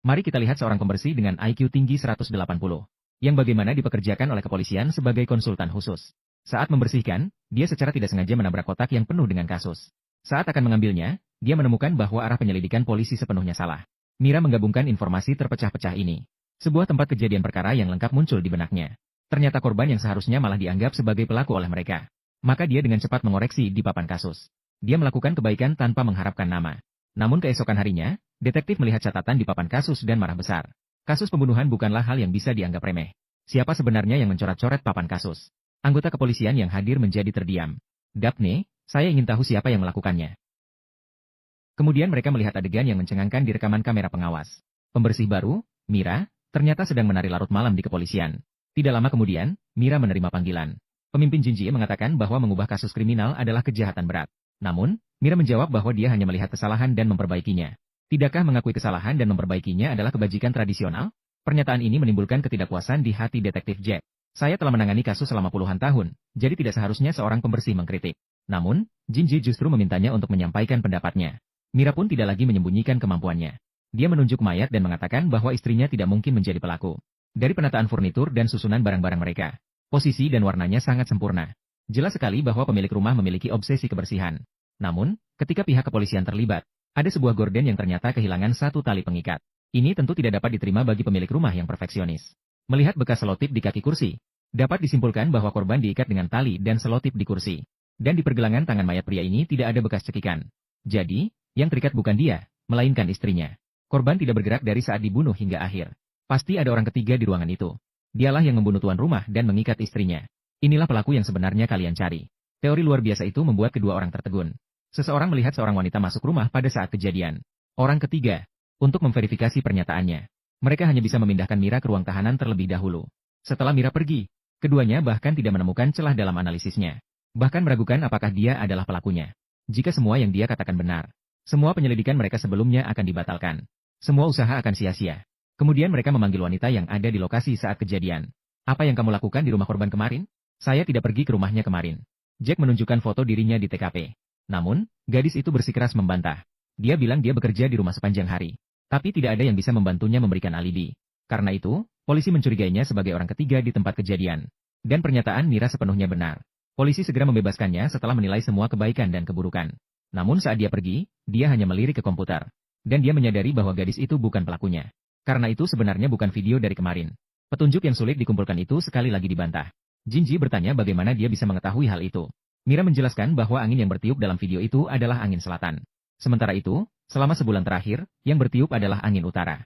Mari kita lihat seorang pembersih dengan IQ tinggi 180, yang bagaimana dipekerjakan oleh kepolisian sebagai konsultan khusus. Saat membersihkan, dia secara tidak sengaja menabrak kotak yang penuh dengan kasus. Saat akan mengambilnya, dia menemukan bahwa arah penyelidikan polisi sepenuhnya salah. Mira menggabungkan informasi terpecah-pecah ini. Sebuah tempat kejadian perkara yang lengkap muncul di benaknya. Ternyata korban yang seharusnya malah dianggap sebagai pelaku oleh mereka. Maka dia dengan cepat mengoreksi di papan kasus. Dia melakukan kebaikan tanpa mengharapkan nama. Namun keesokan harinya, detektif melihat catatan di papan kasus dan marah besar. Kasus pembunuhan bukanlah hal yang bisa dianggap remeh. Siapa sebenarnya yang mencoret-coret papan kasus? Anggota kepolisian yang hadir menjadi terdiam. Daphne, saya ingin tahu siapa yang melakukannya. Kemudian mereka melihat adegan yang mencengangkan di rekaman kamera pengawas. Pembersih baru, Mira, ternyata sedang menari larut malam di kepolisian. Tidak lama kemudian, Mira menerima panggilan. Pemimpin Jinji mengatakan bahwa mengubah kasus kriminal adalah kejahatan berat. Namun, Mira menjawab bahwa dia hanya melihat kesalahan dan memperbaikinya. Tidakkah mengakui kesalahan dan memperbaikinya adalah kebajikan tradisional? Pernyataan ini menimbulkan ketidakpuasan di hati detektif Jack. Saya telah menangani kasus selama puluhan tahun, jadi tidak seharusnya seorang pembersih mengkritik. Namun, Jinji justru memintanya untuk menyampaikan pendapatnya. Mira pun tidak lagi menyembunyikan kemampuannya. Dia menunjuk mayat dan mengatakan bahwa istrinya tidak mungkin menjadi pelaku. Dari penataan furnitur dan susunan barang-barang mereka, posisi dan warnanya sangat sempurna. Jelas sekali bahwa pemilik rumah memiliki obsesi kebersihan. Namun, ketika pihak kepolisian terlibat, ada sebuah gorden yang ternyata kehilangan satu tali pengikat. Ini tentu tidak dapat diterima bagi pemilik rumah yang perfeksionis. Melihat bekas selotip di kaki kursi, dapat disimpulkan bahwa korban diikat dengan tali dan selotip di kursi. Dan di pergelangan tangan mayat pria ini tidak ada bekas cekikan. Jadi, yang terikat bukan dia, melainkan istrinya. Korban tidak bergerak dari saat dibunuh hingga akhir. Pasti ada orang ketiga di ruangan itu. Dialah yang membunuh tuan rumah dan mengikat istrinya. Inilah pelaku yang sebenarnya kalian cari. Teori luar biasa itu membuat kedua orang tertegun. Seseorang melihat seorang wanita masuk rumah pada saat kejadian. Orang ketiga, untuk memverifikasi pernyataannya. Mereka hanya bisa memindahkan Mira ke ruang tahanan terlebih dahulu. Setelah Mira pergi, keduanya bahkan tidak menemukan celah dalam analisisnya. Bahkan meragukan apakah dia adalah pelakunya. Jika semua yang dia katakan benar, semua penyelidikan mereka sebelumnya akan dibatalkan. Semua usaha akan sia-sia. Kemudian mereka memanggil wanita yang ada di lokasi saat kejadian. Apa yang kamu lakukan di rumah korban kemarin? Saya tidak pergi ke rumahnya kemarin. Jack menunjukkan foto dirinya di TKP. Namun, gadis itu bersikeras membantah. Dia bilang dia bekerja di rumah sepanjang hari. Tapi tidak ada yang bisa membantunya memberikan alibi. Karena itu, polisi mencurigainya sebagai orang ketiga di tempat kejadian. Dan pernyataan Mira sepenuhnya benar. Polisi segera membebaskannya setelah menilai semua kebaikan dan keburukan. Namun saat dia pergi, dia hanya melirik ke komputer. Dan dia menyadari bahwa gadis itu bukan pelakunya. Karena itu sebenarnya bukan video dari kemarin. Petunjuk yang sulit dikumpulkan itu sekali lagi dibantah. Jinji bertanya bagaimana dia bisa mengetahui hal itu. Mira menjelaskan bahwa angin yang bertiup dalam video itu adalah angin selatan. Sementara itu, selama sebulan terakhir, yang bertiup adalah angin utara.